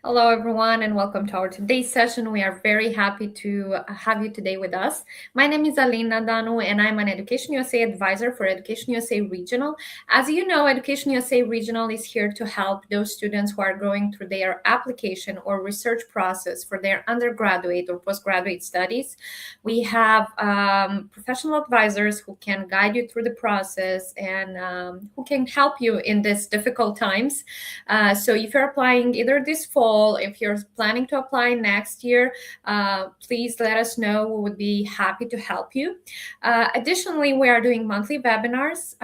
Hello, everyone, and welcome to our today's session. We are very happy to have you today with us. My name is Alina Danu, and I'm an Education USA advisor for Education USA Regional. As you know, Education USA Regional is here to help those students who are going through their application or research process for their undergraduate or postgraduate studies. We have professional advisors who can guide you through the process and who can help you in these difficult times. So if you're applying either this fall, if you're planning to apply next year, please let us know. We would be happy to help you. Additionally, we are doing monthly webinars,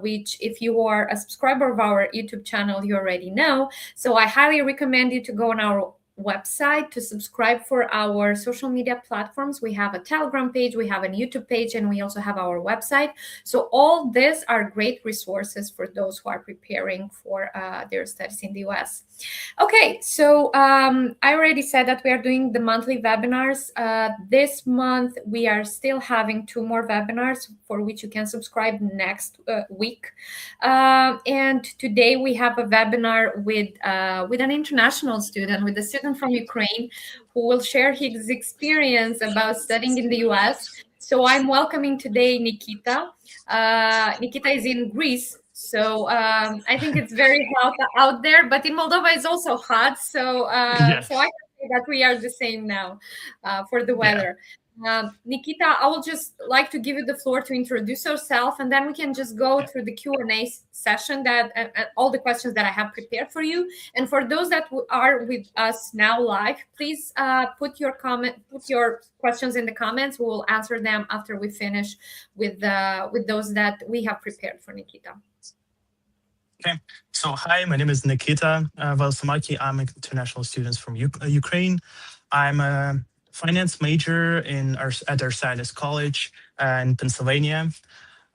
which if you are a subscriber of our YouTube channel, you already know. So I highly recommend you to go on our website to subscribe for our social media platforms. We have a Telegram page, we have a YouTube page, and we also have our website. So all these are great resources for those who are preparing for their studies in the US. Okay, so I already said that we are doing the monthly webinars. This month, we are still having 2 more webinars for which you can subscribe next week. And today we have a webinar with an international student, with a student from Ukraine, who will share his experience about studying in the US. So I'm welcoming today Nikita. Nikita is in Greece. So I think it's very hot out there, but in Moldova it's also hot. So Yes. so I can say that we are the same now for the Yeah. weather. Nikita, I will just like to give you the floor to introduce yourself, and then we can just go through the Q&A session that all the questions that I have prepared for you. And for those that are with us now live, please put your questions in the comments. We will answer them after we finish with those that we have prepared for Nikita. Okay. So, hi, my name is Nikita Valsamaki. I'm an international student from Ukraine. I'm a finance major at Arsanis College in Pennsylvania.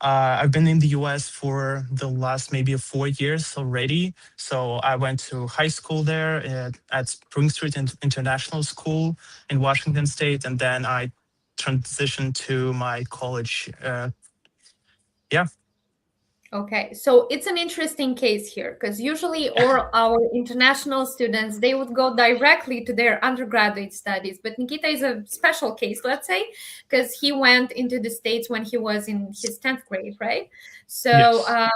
I've been in the US for the last maybe 4 years already. So I went to high school there at Spring Street International School in Washington State, and then I transitioned to my college. Yeah. Okay, so it's an interesting case here because usually all our international students, they would go directly to their undergraduate studies, but Nikita is a special case, let's say, because he went into the States when he was in his 10th grade, right? So Yes.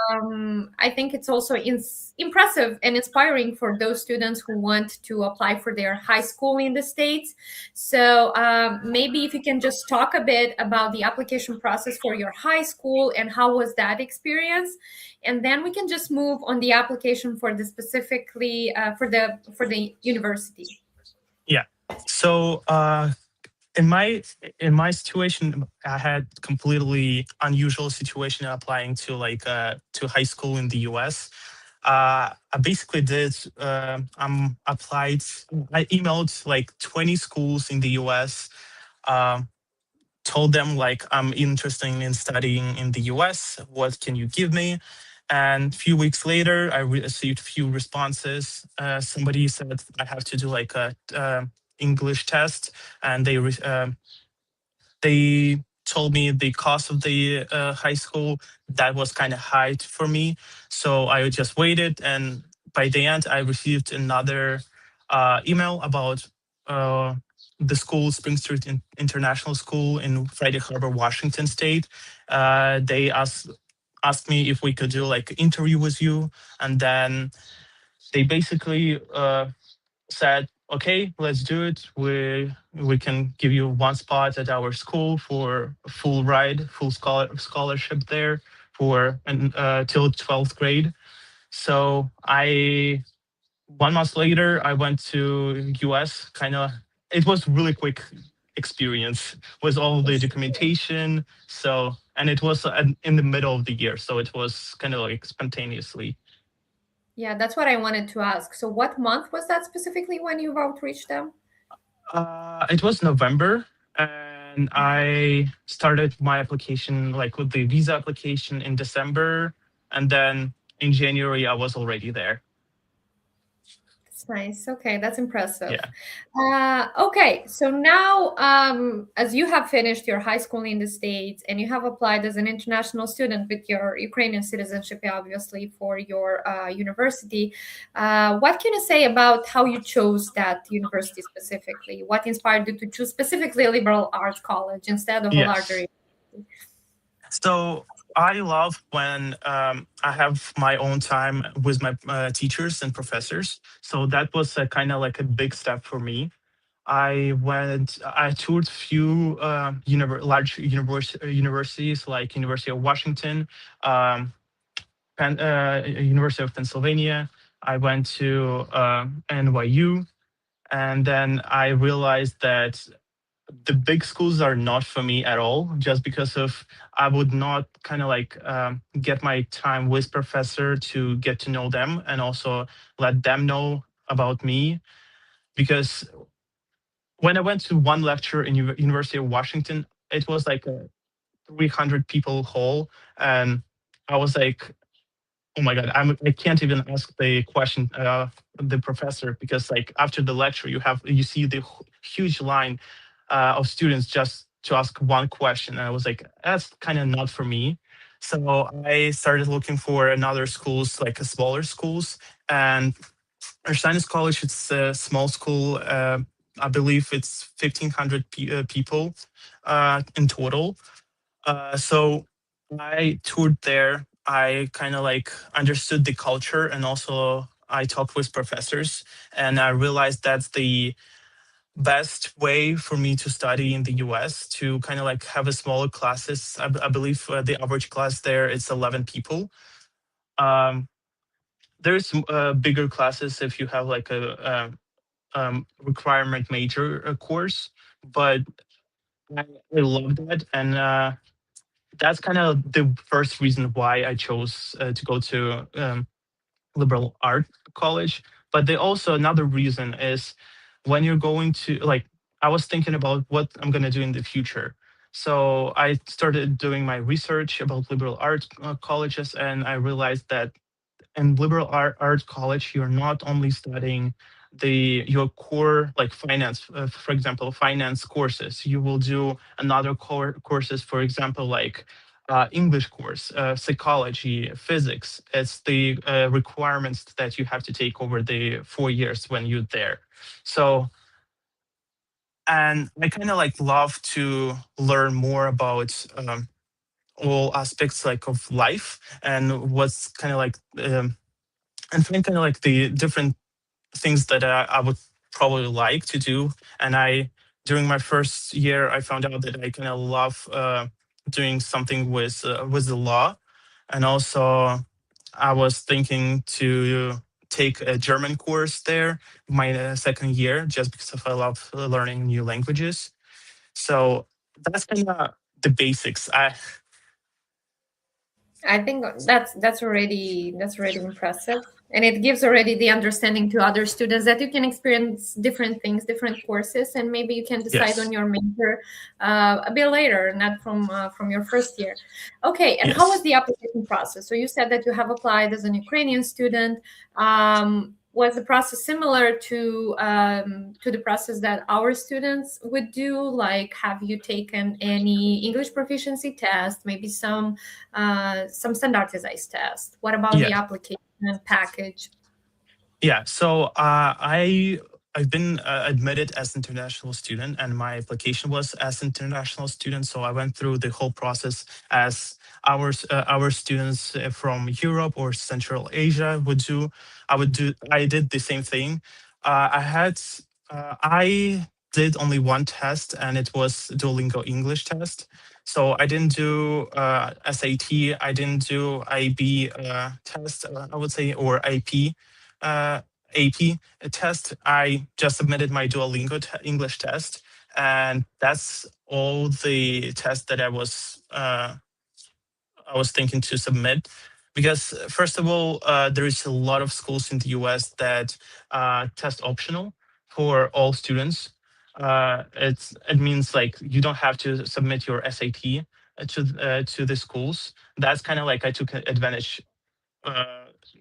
I think it's also impressive and inspiring for those students who want to apply for their high school in the States. So maybe if you can just talk a bit about the application process for your high school and how was that experience, and then we can just move on the application for the specifically for the university. Yeah. So in my situation, I had completely unusual situation applying to to high school in the US. I basically did. Applied. I emailed like 20 schools in the US. Um, Told them like I'm interested in studying in the US. What can you give me? And a few weeks later, I received a few responses. Somebody said I have to do like a English test, and they told me the cost of the high school that was kind of high for me. So I just waited, and by the end, I received another email about uh, the school, Spring Street International School in Friday Harbor, Washington State. They asked me if we could do like an interview with you, and then they basically said, "Okay, let's do it. We can give you one spot at our school for a full ride, full scholarship there for till 12th grade." So I 1 month later I went to US. Kind of, it was really quick experience with all the documentation. So, and it was in the middle of the year, so it was kind of like spontaneously. Yeah, that's what I wanted to ask. So what month was that specifically when you outreached them? It was November, and I started my application like with the visa application in December, and then in January I was already there. Nice. Okay, that's impressive. Yeah. Okay, so now, as you have finished your high school in the States and you have applied as an international student with your Ukrainian citizenship, obviously, for your university, what can you say about how you chose that university specifically? What inspired you to choose specifically a liberal arts college instead of a larger Yes. university? So I love when I have my own time with my teachers and professors. So that was a kind of like a big step for me. I toured few large universities like University of Washington, um, University of Pennsylvania. I went to NYU, and then I realized that the big schools are not for me at all, just because of I would not kind of like get my time with professor to get to know them and also let them know about me. Because when I went to one lecture in University of Washington, it was like a 300 people hall, and I was like, oh my god, I can't even ask the question the professor, because like after the lecture you see the huge line of students just to ask one question, and I was like, that's kind of not for me. So I started looking for another schools, like smaller schools, and Ursinus College, it's a small school. I believe it's 1,500 people in total. So I toured there. I kind of like understood the culture, and also I talked with professors, and I realized that's the best way for me to study in the US, to kind of like have a smaller classes. I believe the average class there is 11 people. Um, there's bigger classes if you have like a requirement major course, but I love that, and that's kind of the first reason why I chose to go to liberal art college. But they also another reason is when you're going to like I was thinking about what I'm going to do in the future. So I started doing my research about liberal arts colleges, and I realized that in liberal arts college you're not only studying the your core like finance, for example finance courses. You will do another core courses, for example like English course, psychology, physics. It's the requirements that you have to take over the 4 years when you're there. So, and I kind of like love to learn more about all aspects like of life, and what's kind of like and find kind of like the different things that I would probably like to do. And I, during my first year, I found out that I kind of love doing something with the law, and also I was thinking to take a German course there my second year, just because of I love learning new languages. So that's kind of the basics. I I think that's already impressive, and it gives already the understanding to other students that you can experience different things, different courses, and maybe you can decide on yes, your major a bit later, not from your first year. Okay, and how was yes, the application process? So you said that you have applied as an Ukrainian student. Was the process similar to the process that our students would do? Like, have you taken any English proficiency test, maybe some standardized test? What about the yes. application package? Yeah, so I've been admitted as international student, and my application was as international student. So I went through the whole process as our students from Europe or Central Asia would do. I did the same thing. I did only one test, and it was Duolingo English test. So I didn't do SAT. I didn't do IB test. I would say, or IP uh, AP test. I just submitted my Duolingo English test, and that's all the tests that I was thinking to submit. Because first of all, there is a lot of schools in the US that test optional for all students. It means like you don't have to submit your SAT to the schools. That's kind of like I took advantage.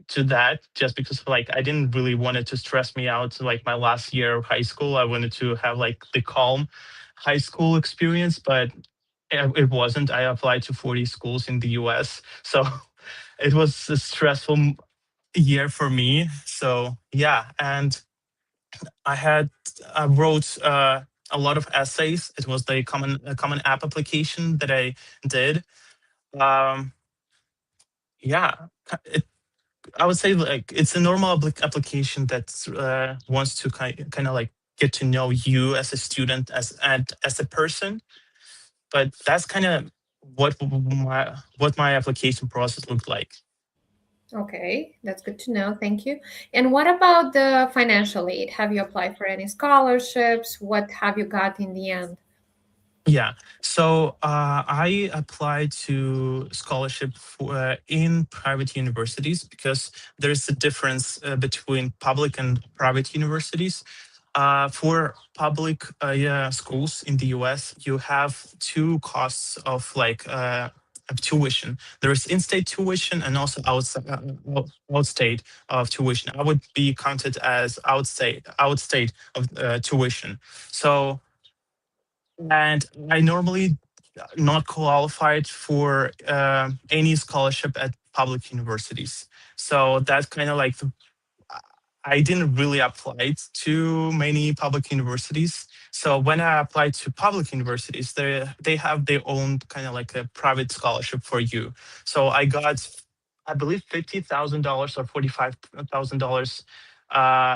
to that just because like I didn't really want it to stress me out like my last year of high school. I wanted to have like the calm high school experience, but it wasn't. I applied to 40 schools in the US. So it was a stressful year for me. So yeah, and I had I wrote a lot of essays. It was the common app application that I did. Um, yeah, I would say like it's a normal application that wants to kind of like get to know you as a student and as a person. But that's kind of what my application process looked like. Okay, that's good to know. Thank you. And what about the financial aid? Have you applied for any scholarships? What have you got in the end? Yeah. So I applied to scholarship in private universities because there's a difference between public and private universities. For public yeah, schools in the US, you have two costs of tuition. There is in-state tuition and also outstate of tuition. I would be counted as outstate of tuition. So and I normally not qualified for any scholarship at public universities. So that's kind of like I didn't really apply to many public universities. So when I applied to public universities, they have their own kind of like a private scholarship for you. So I got, I believe, $50,000 or $45,000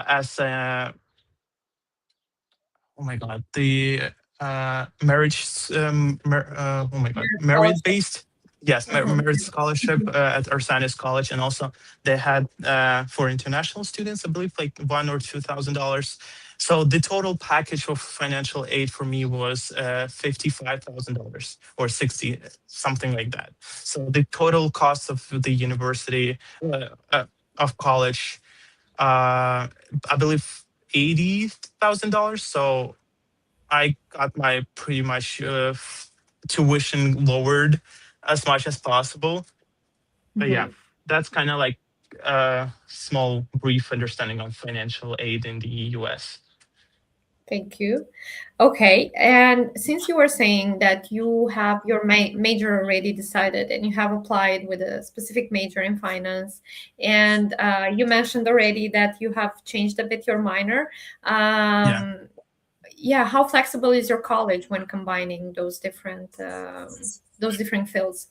as a, oh my god, the marriage oh my god, merit Scholarship. based, yes, Mhm. merit scholarship at Ursanis College. And also they had for international students, I believe, like $1,000 or $2,000. So the total package of financial aid for me was $55,000 or 60, something like that. So the total cost of the university of college, I believe, $80,000. So I got my pretty much tuition lowered as much as possible. But yeah, Mhm. that's kind of like a small, brief understanding of financial aid in the US. Thank you. Okay, and since you were saying that you have your major already decided and you have applied with a specific major in finance, and you mentioned already that you have changed a bit your minor. Yeah. Yeah, how flexible is your college when combining those different fields?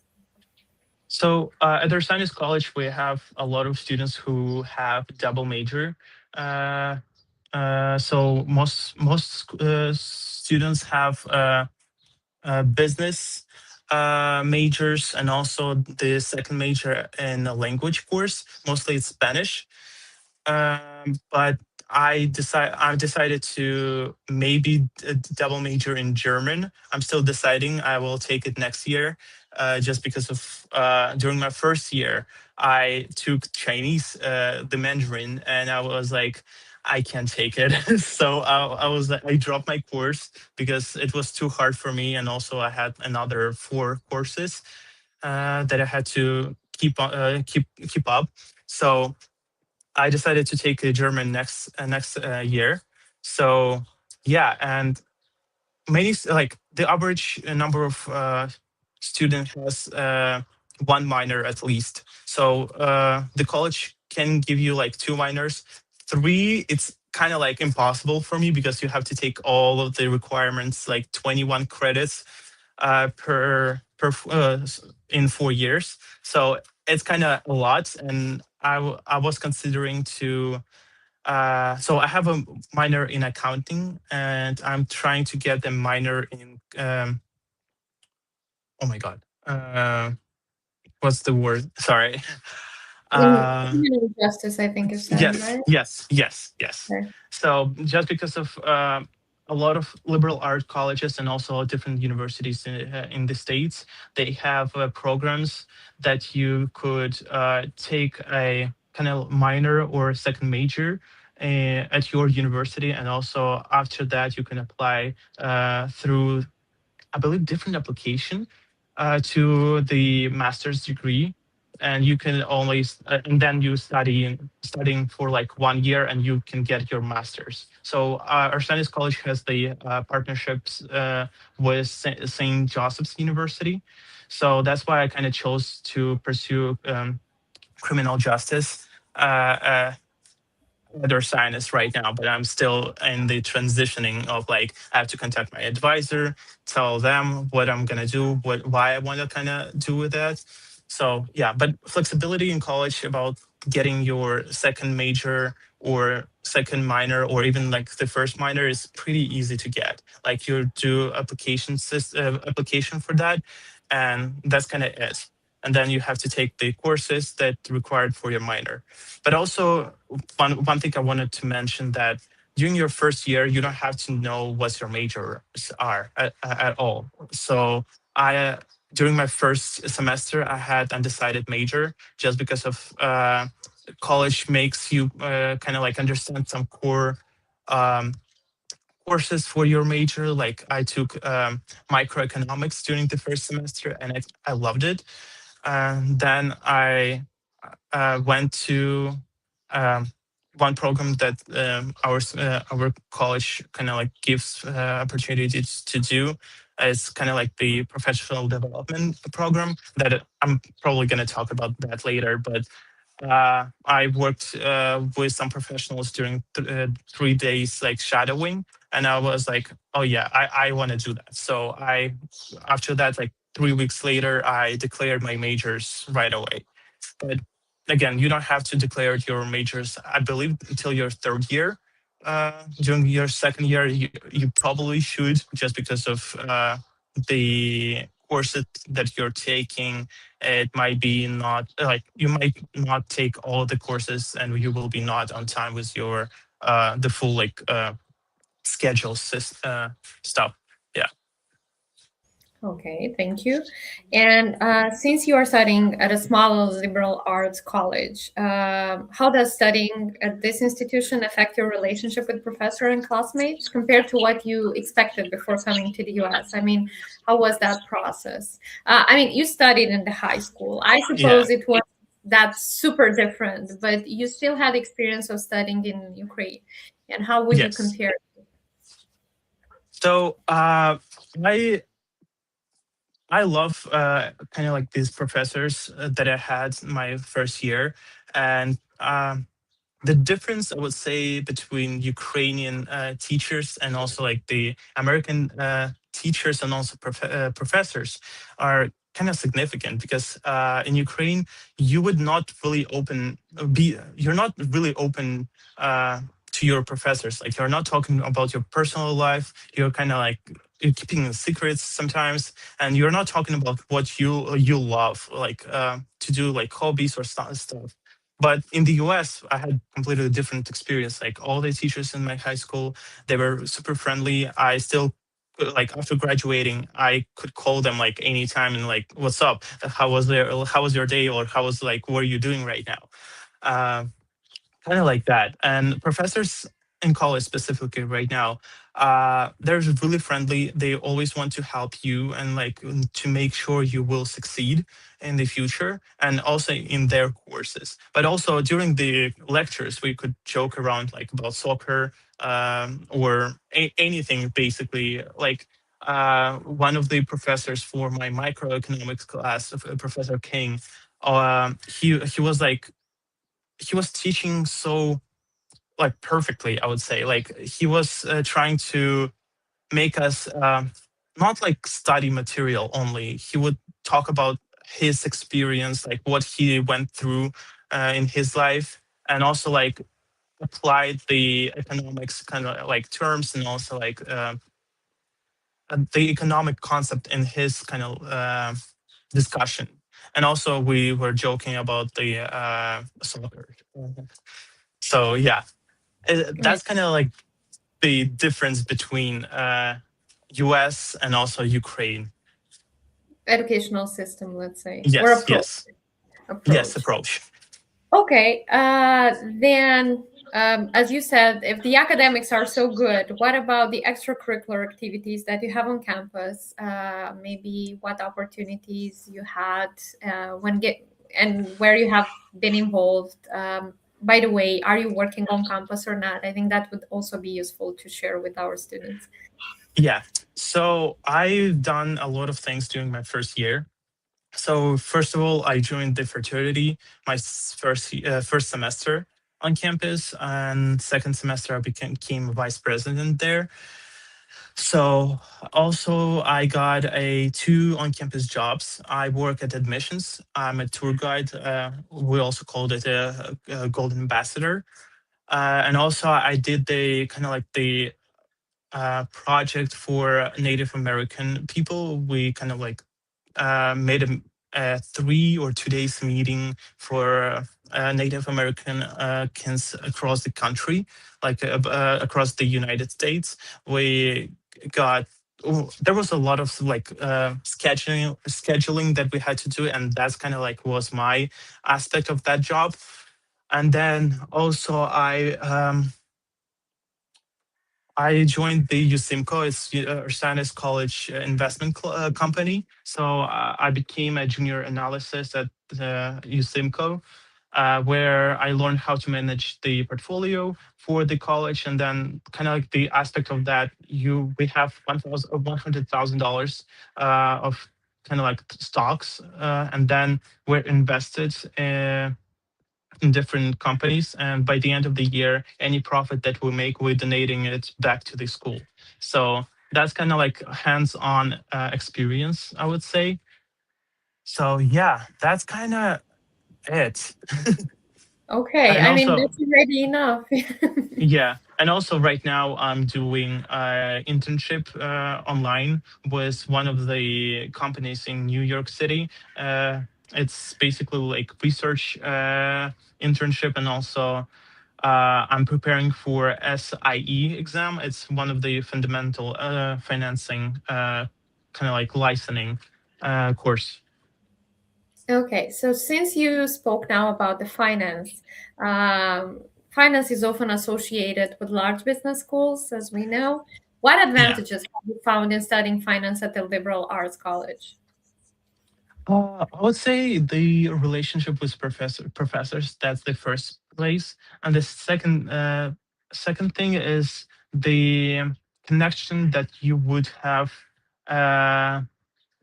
So at Ursanis College, we have a lot of students who have double major. Uh, so most students have business majors and also the second major in a language course. Mostly it's Spanish. But I decided to maybe double major in German. I'm still deciding. I will take it next year, just because of during my first year I took Chinese, the Mandarin, and I was like, I can't take it. So I was like, I dropped my course because it was too hard for me, and also I had another four courses that I had to keep up. So I decided to take German next year. So yeah, and like the average number of student has one minor at least. So the college can give you like two minors. Three, it's kind of like impossible for me because you have to take all of the requirements, like 21 credits in 4 years. So it's kind of a lot, and I was considering to. So I have a minor in accounting, and I'm trying to get a minor in. Oh my god, what's the word? Sorry. In Uh, criminal justice, I think you said, Yes, right? yes, yes, yes. Okay. So just because of a lot of liberal art colleges and also different universities in the states, they have programs that you could take a kind of minor or second major at your university, and also after that you can apply through, I believe, different application to the master's degree. and you can only and then you studying for like 1 year, and you can get your master's. So Arsenis College has the partnerships with St. Joseph's University, so that's why I kind of chose to pursue criminal justice. Uh, other scientists right now, but I'm still in the transitioning of like I have to contact my advisor, tell them what I'm gonna do, why I want to kind of do with that. So yeah, but flexibility in college about getting your second major or second minor or even like the first minor is pretty easy to get. Like you do application for that, and that's kind of it. And then you have to take the courses that required for your minor. But also one thing I wanted to mention that during your first year, you don't have to know what your majors are at all. So I during my first semester, I had undecided major just because of college makes you kind of like understand some core um, courses for your major. Like I took microeconomics during the first semester, and I loved it. Then I went to um, one program that our college kind of like gives opportunities to do. It's kind of like the professional development program that I'm probably going to talk about that later. But I worked with some professionals during 3 days, like shadowing, and I was like, "Oh yeah, I want to do that." So after that, like 3 weeks later, I declared my majors right away. But again, you don't have to declare your majors, I believe, until your third year. During your second year, you probably should, just because of the courses that you're taking. It might be not like you might not take all the courses, and you will be not on time with your the full like schedule stuff. Yeah. Okay, thank you. And since you are studying at a small liberal arts college, how does studying at this institution affect your relationship with professor and classmates compared to what you expected before coming to the US? I mean, how was that process? I mean, you studied in the high school. I Yeah. suppose it was that super different, but you still had experience of studying in Ukraine. And how would you Yes. compare? So I love kind of like these professors that I had my first year, and the difference I would say between Ukrainian teachers and also like the American teachers and also professors are kind of significant because in Ukraine you would not really be you're not really open to your professors. Like you're not talking about your personal life. You're kind of like you're keeping secrets sometimes, and you're not talking about what you love, like to do like hobbies or stuff. But in the US, I had completely different experience. Like all the teachers in my high school, they were super friendly. I still like after graduating, I could call them like anytime and like, "What's up? How was your day? Or how was like what are you doing right now?" Uh, Kind of like that. And professors in college specifically right now, they're really friendly. They always want to help you and like to make sure you will succeed in the future and also in their courses. But also during the lectures, we could joke around like about soccer or anything basically. Like one of the professors for my microeconomics class, Professor King, he was like he was teaching so like perfectly, I would say. Like he was trying to make us not like study material only. He would talk about his experience, like what he went through in his life, and also like applied the economics kind of like terms and also like the economic concept in his kind of discussion. And also we were joking about the soccer. So yeah, that's kind of like the difference between US and also Ukraine. Educational system, let's say, or Yes, approach. yes, yes, Approach. approach. Okay, then, as you said, if the academics are so good, what about the extracurricular activities that you have on campus? Maybe what opportunities you had when and where you have been involved. By the way, are you working on campus or not? I think that would also be useful to share with our students. Yeah. So I've done a lot of things during my first year. So first of all, I joined the fraternity my first semester on campus, and second semester I became vice president there. So also I got a two on-campus jobs. I work at admissions. I'm a tour guide. We also called it a golden ambassador. And also I did the kind of like the project for Native American people. We kind of like made a 3 or 2 days meeting for Native American kids across the country, like across the United States. We got there was a lot of like scheduling that we had to do, and that's kind of like was my aspect of that job. And then also I joined the USIMCO, it's Ursanis College Investment Company. So I became a junior analyst at USIMCO, where I learned how to manage the portfolio for the college, and then kind of like the aspect of that, we have $100,000 of kind of like stocks, and then we're invested. In different companies, and by the end of the year any profit that we make we're donating it back to the school. So that's kind of like hands-on experience, I would say. So yeah, that's kind of it. Okay, And I mean also, that's already enough. yeah, and also right now I'm doing internship online with one of the companies in New York City. It's basically like research internship, and also I'm preparing for SIE exam. It's one of the fundamental financing, kind of like licensing course. Okay, so since you spoke now about the finance, um, finance is often associated with large business schools, as we know. What Yeah. advantages have you found in studying finance at the liberal arts college? I would say the relationship with professors. That's the first place, and the second thing is the connection that you would have. Uh,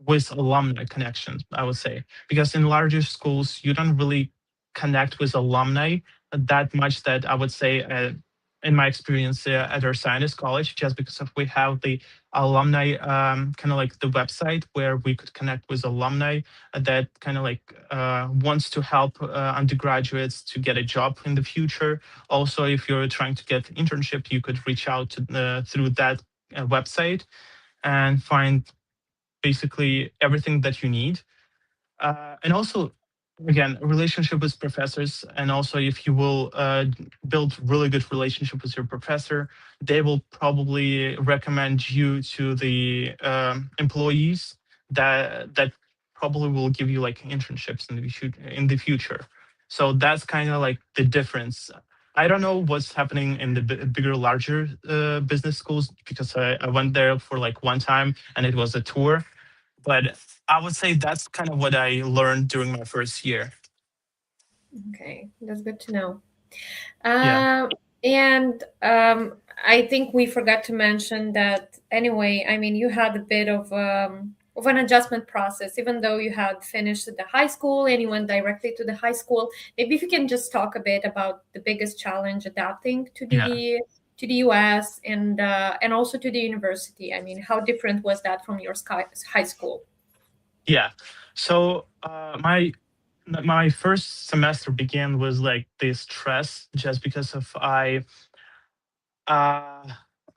with alumni connections, I would say, because in larger schools you don't really connect with alumni that much. That I would say, in my experience at our science college, just because of we have the alumni, kind of like the website where we could connect with alumni that kind of like wants to help undergraduates to get a job in the future. Also, if you're trying to get internship, you could reach out to through that website and find basically everything that you need. And also, again, a relationship with professors, and also if you will build really good relationship with your professor, they will probably recommend you to the employees that probably will give you like internships in the future. So that's kind of like the difference. I don't know what's happening in the bigger, larger business schools, because I went there for like one time and it was a tour, but I would say that's kind of what I learned during my first year. Okay, that's good to know. Yeah. And I think we forgot to mention that anyway. I mean, you had a bit of an adjustment process, even though you had finished the high school and you went directly to the high school. Maybe if you can just talk a bit about the biggest challenge adapting Yeah. to the US and also to the university. I mean, how different was that from your high school? Yeah. So my first semester began with like this stress, just because of uh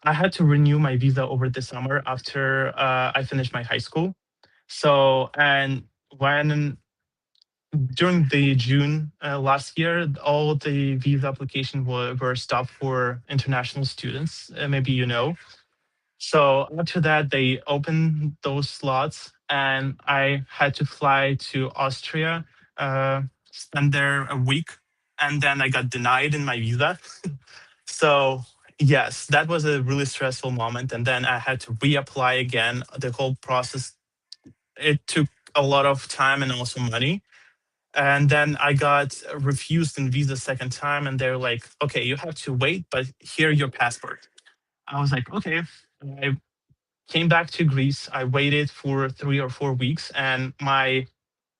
I had to renew my visa over the summer after I finished my high school. So, and when during the June last year, all the visa application were stopped for international students. Maybe you know. So after that, they opened those slots, and I had to fly to Austria, spend there a week, and then I got denied in my visa. So yes, that was a really stressful moment, and then I had to reapply again. The whole process, it took a lot of time and also money. And then I got refused in visa second time, and they're like, "Okay, you have to wait, but here your passport." I was like, "Okay." I came back to Greece. I waited for 3 or 4 weeks, and my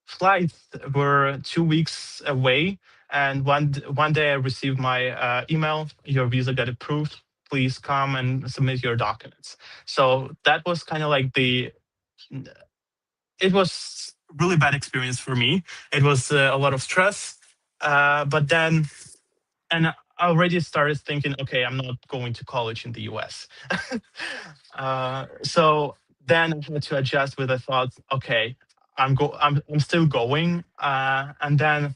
flights were 2 weeks away. And one day I received my email: "Your visa got approved. Please come and submit your documents." So that was kind of like the. It was really bad experience for me. It was a lot of stress, but then and I already started thinking, okay, I'm not going to college in the US. So then I had to adjust with the thought, okay, I'm still going. And then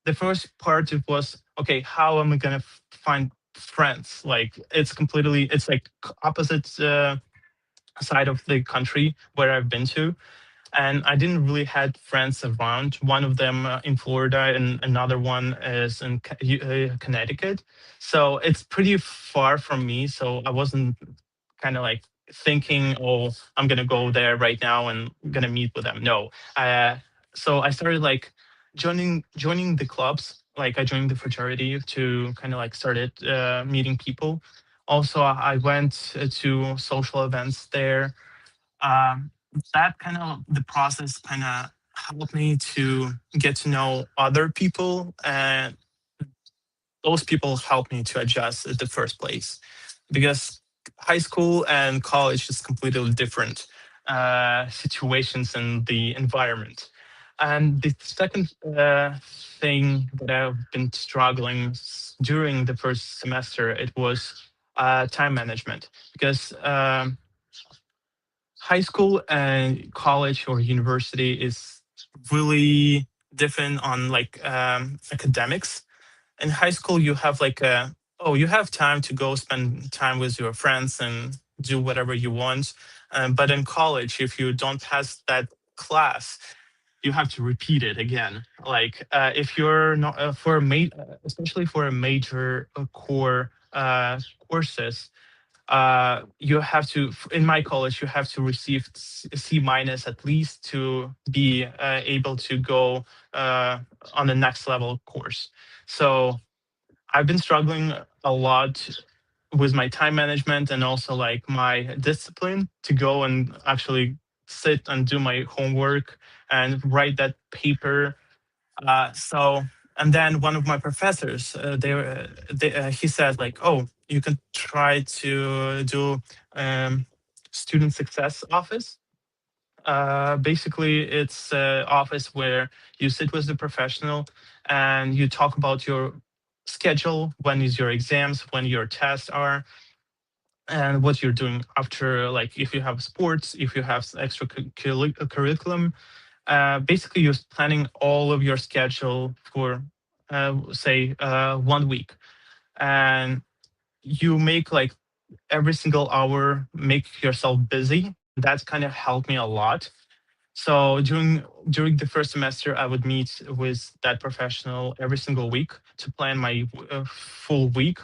the first part it was, okay, how am I gonna find friends? Like it's like opposite side of the country where I've been to, and I didn't really had friends around. One of them in Florida, and another one is in Connecticut. So it's pretty far from me. So I wasn't kind of like thinking, "Oh, I'm gonna go there right now and gonna meet with them." No. Uh, so I started like joining the clubs. Like I joined the fraternity to kind of like started meeting people. Also, I went to social events there. um, that kind of the process kind of helped me to get to know other people, and those people helped me to adjust at the first place, because high school and college is completely different situations and the environment. And the second thing that I've been struggling during the first semester, it was time management, because high school and college or university is really different on like academics. In high school you have like a, oh, you have time to go spend time with your friends and do whatever you want. But in college, if you don't pass that class, you have to repeat it again. Like if you're not especially for a major core courses, you have to, in my college you have to receive C minus at least to be able to go uh, on the next level course. So I've been struggling a lot with my time management and also like my discipline to go and actually sit and do my homework and write that paper. So, and then one of my professors, he said like, "Oh, you can try to do um, student success office." Basically, it's an office where you sit with the professional and you talk about your schedule, when is your exams, when your tests are, and what you're doing after, like if you have sports, if you have extra curriculum. Basically, you're planning all of your schedule for, say, 1 week, and you make like every single hour, make yourself busy, and that's kind of helped me a lot. So during the first semester, I would meet with that professional every single week to plan my full week,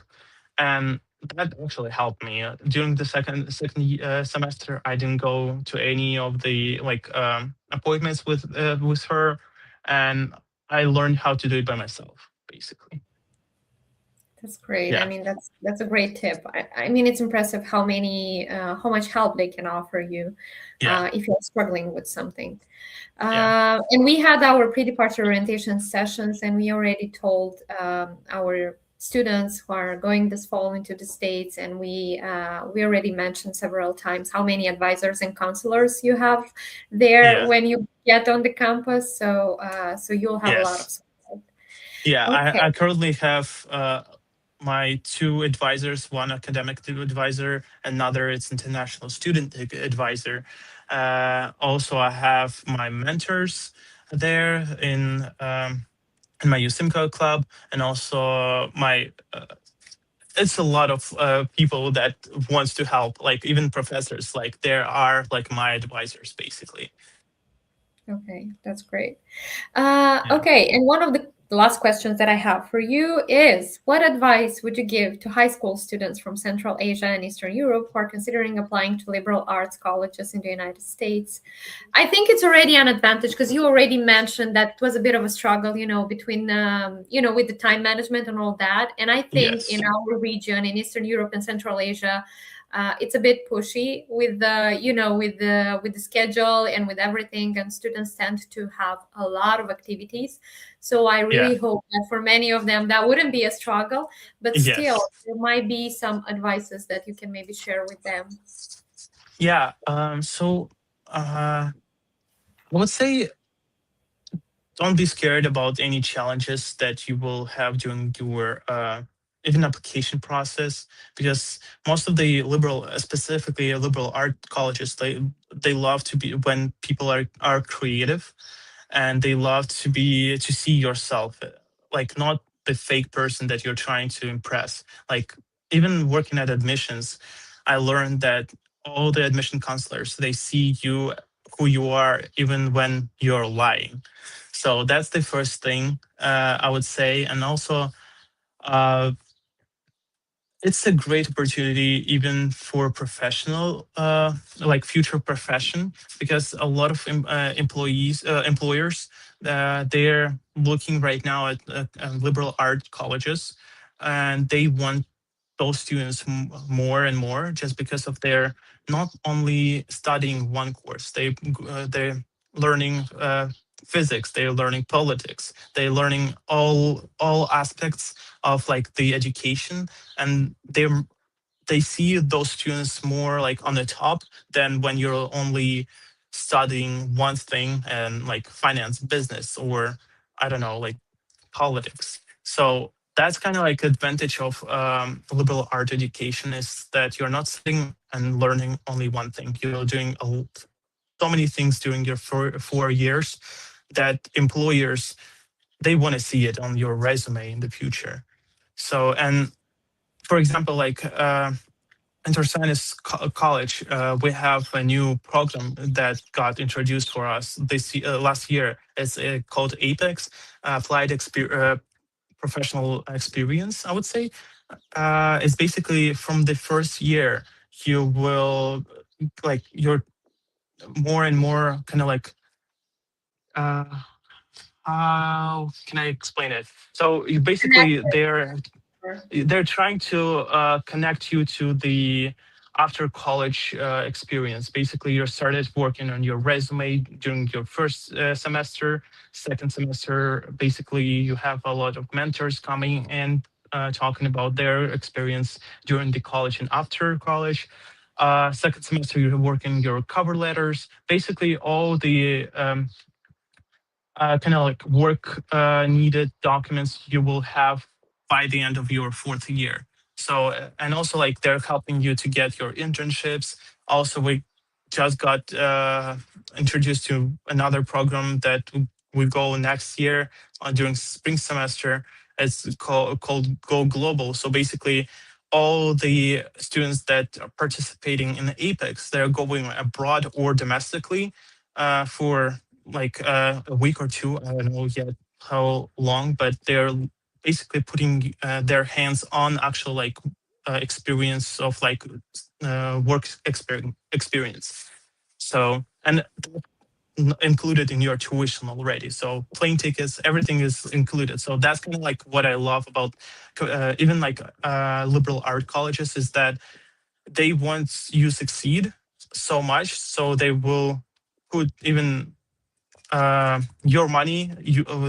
and that actually helped me. During the second semester, I didn't go to any of the like appointments with her, and I learned how to do it by myself, basically. That's great. I Yeah, mean, that's a great tip. I mean, it's impressive how much help they can offer you yeah, if you're struggling with something. yeah, And we had our pre-departure orientation sessions, and we already told our students who are going this fall into the States, and we already mentioned several times how many advisors and counselors you have there yeah. when you get on the campus. So you'll have a lot of Yes. support. Yeah, Okay. I currently have my two advisors, one academic advisor, another it's international student advisor. Also, I have my mentors there in my USIMCO club, and also my it's a lot of people that wants to help, like even professors, like there are like my advisors basically. Okay, that's great. Yeah, Okay, and one of the the last questions that I have for you is, what advice would you give to high school students from Central Asia and Eastern Europe who are considering applying to liberal arts colleges in the United States? I think it's already an advantage because you already mentioned that it was a bit of a struggle, between, with the time management and all that. And I think in Yes. our region, in Eastern Europe and Central Asia, it's a bit pushy with the schedule and with everything, and students tend to have a lot of activities. So I Yeah. really hope that for many of them that wouldn't be a struggle, but still Yes. there might be some advices that you can maybe share with them. Yeah. I would say don't be scared about any challenges that you will have during your even application process, because most of the liberal, specifically liberal art colleges, they love to be when people are creative, and they love to see yourself, like not the fake person that you're trying to impress. Like, even working at admissions, I learned that all the admission counselors, they see you who you are even when you're lying. So that's the first thing I would say. And also, uh, it's a great opportunity even for professional, like future profession, because a lot of employers, they're looking right now at liberal art colleges, and they want those students more and more, just because of their not only studying one course, they're learning physics, they're learning politics, they're learning all aspects of like the education, and they see those students more like on the top than when you're only studying one thing, and like finance, business, or I don't know, like politics. So that's kind of like advantage of liberal art education, is that you're not sitting and learning only one thing. You're doing so many things during your 4 years that employers, they want to see it on your resume in the future. So, and for example, like Intersinus College, we have a new program that got introduced for us last year. It's called Apex, Applied Professional Experience, I would say. It's basically from the first year, you will, like, you're more and more kind of like, uh, how can I explain it? So you basically, they're trying to connect you to the after college experience. Basically, you started working on your resume during your first semester, second semester. Basically, you have a lot of mentors coming and talking about their experience during the college and after college. Second semester, you're working your cover letters. Basically, all the kind of like work needed documents you will have by the end of your fourth year. So, and also like they're helping you to get your internships. Also, we just got introduced to another program that we go next year during spring semester. It's called Go Global. So basically, all the students that are participating in the Apex, they're going abroad or domestically for like a week or two. I don't know yet how long, but they're basically putting their hands on actual like experience of like work experience. So, and included in your tuition already. So plane tickets, everything is included. So that's kind of like what I love about even like liberal art colleges, is that they want you succeed so much, so they will put even your money,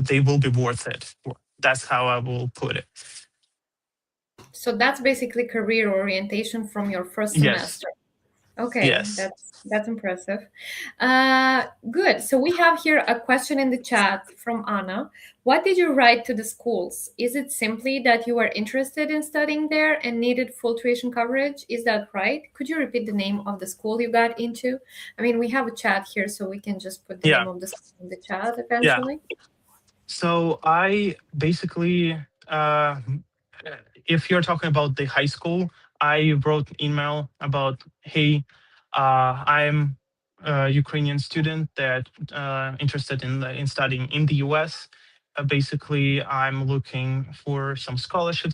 they will be worth it. That's how I will put it. So that's basically career orientation from your first Yes. semester. Okay, Yes. that's impressive. Good. So we have here a question in the chat from Anna. What did you write to the schools? Is it simply that you were interested in studying there and needed full tuition coverage? Is that right? Could you repeat the name of the school you got into? I mean, we have a chat here, so we can just put the name Yeah. of the school in the chat Yeah. eventually. So I basically, if you're talking about the high school, I wrote an email about, hey, I'm a Ukrainian student that interested in studying in the US. basically I'm looking for some scholarship.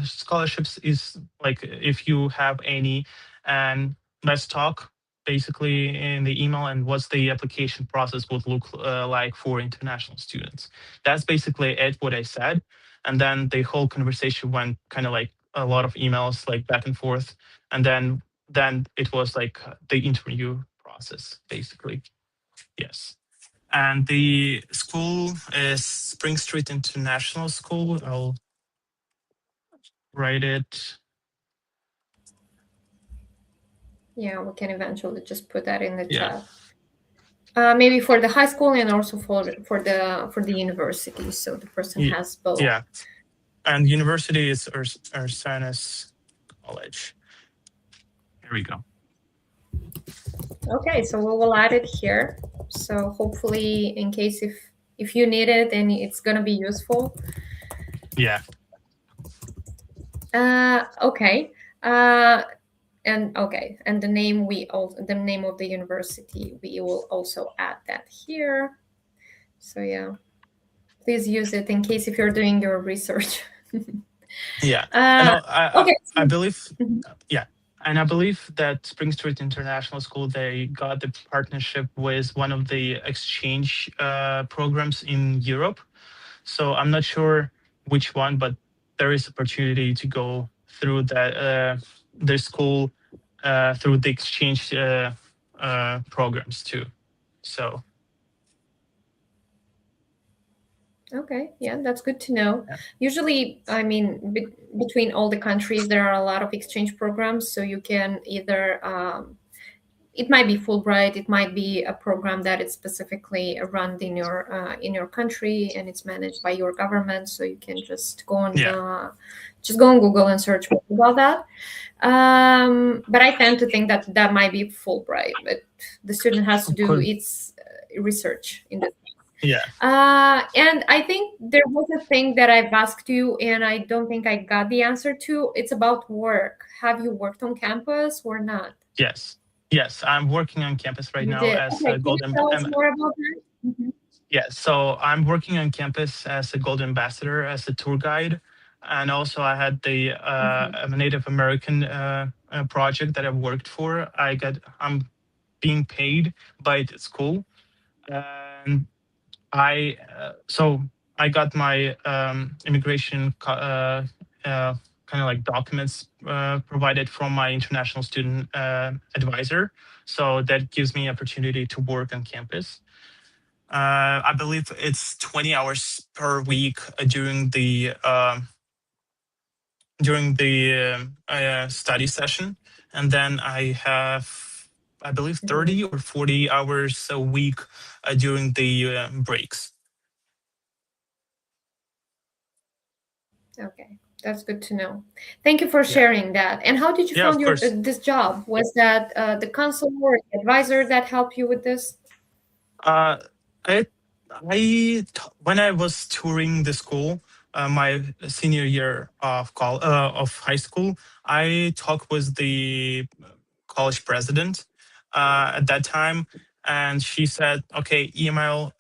Scholarships is like if you have any, and let's talk basically in the email and what's the application process would look like for international students. That's basically it. What I said, and then the whole conversation went kind of like a lot of emails like back and forth, and then it was like the interview process basically. Yes. And the school is Spring Street International School. I'll write it. Yeah, we can eventually just put that in the Yeah. chat. Maybe for the high school and also for the university, so the person has both. Yeah. And university is Ursanus College. Here we go. Okay, so we will add it here. So hopefully, in case if you need it and it's gonna be useful. Yeah. Okay. And the name the name of the university, we will also add that here. So yeah, please use it in case if you're doing your research. Yeah. And Okay. I believe, Mhm. yeah. And I believe that Spring Street International School, they got the partnership with one of the exchange programs in Europe. So I'm not sure which one, but there is opportunity to go through that the school through the exchange programs too. So Okay, yeah, that's good to know. yeah. Usually, I mean, between all the countries, there are a lot of exchange programs. So you can either, it might be Fulbright, it might be a program that is specifically run in your country and it's managed by your government. So you can Yeah. just go on Google and search more about that. But I tend to think that that might be Fulbright, but the student has to do Could, its research in this. yeah. And I think there was a thing that I've asked you, and I don't think I got the answer to. It's about work. Have you worked on campus or not? Yes. Yes. I'm working on campus right You now did. as Okay, a can you golden. tell us more about that? Mhm. Yeah, so I'm working on campus as a Gold Ambassador, as a tour guide, and also I had the Mhm. a Native American project that I've worked for. I'm being paid by the school, and so I got my immigration kind of like documents provided from my international student advisor. So that gives me opportunity to work on campus. I believe it's 20 hours per week during the study session, and then I have, I believe, Mhm. 30 or 40 hours a week during the breaks. Okay, that's good to know. Thank you for Yeah, sharing that. And how did you yeah, find of your course. this job? Was that the counselor or advisor that helped you with this? Uh, I, when I was touring the school, my senior year of high school, I talked with the college president at that time, and she said, "Okay, email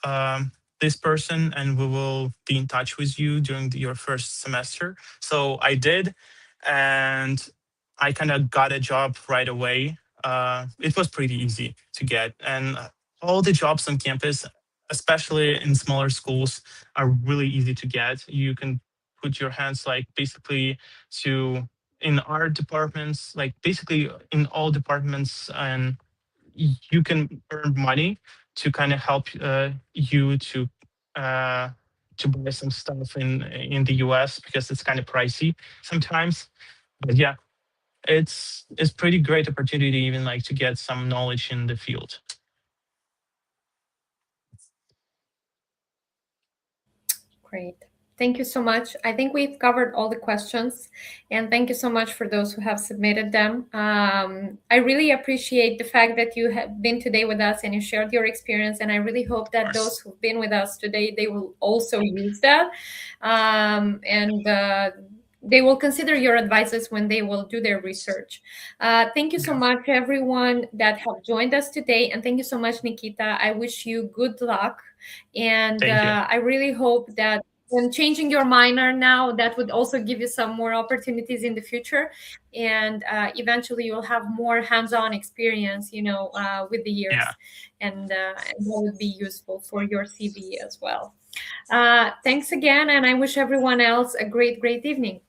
this person, and we will be in touch with you during your first semester." So I did, and I kind of got a job right away. It was pretty easy to get, and all the jobs on campus, especially in smaller schools, are really easy to get. You can put your hands like basically to in our departments, like basically in all departments, and you can earn money to kind of help you uh, to buy some stuff in the US because it's kind of pricey sometimes. But yeah, it's pretty great opportunity even like to get some knowledge in the field. Great. Thank you so much. I think we've covered all the questions, and thank you so much for those who have submitted them. I really appreciate the fact that you have been today with us and you shared your experience, and I really hope Of that those course. who've been with us today, they will also use that, and they will consider your advices when they will do their research. Thank you so Yeah. much, everyone that have joined us today, and thank you so much, Nikita. I wish you good luck And Thank you. I really hope that when changing your minor now, that would also give you some more opportunities in the future. And eventually you'll have more hands-on experience, with the Yeah. years. And that would be useful for your CV as well. Thanks again, and I wish everyone else a great, great evening.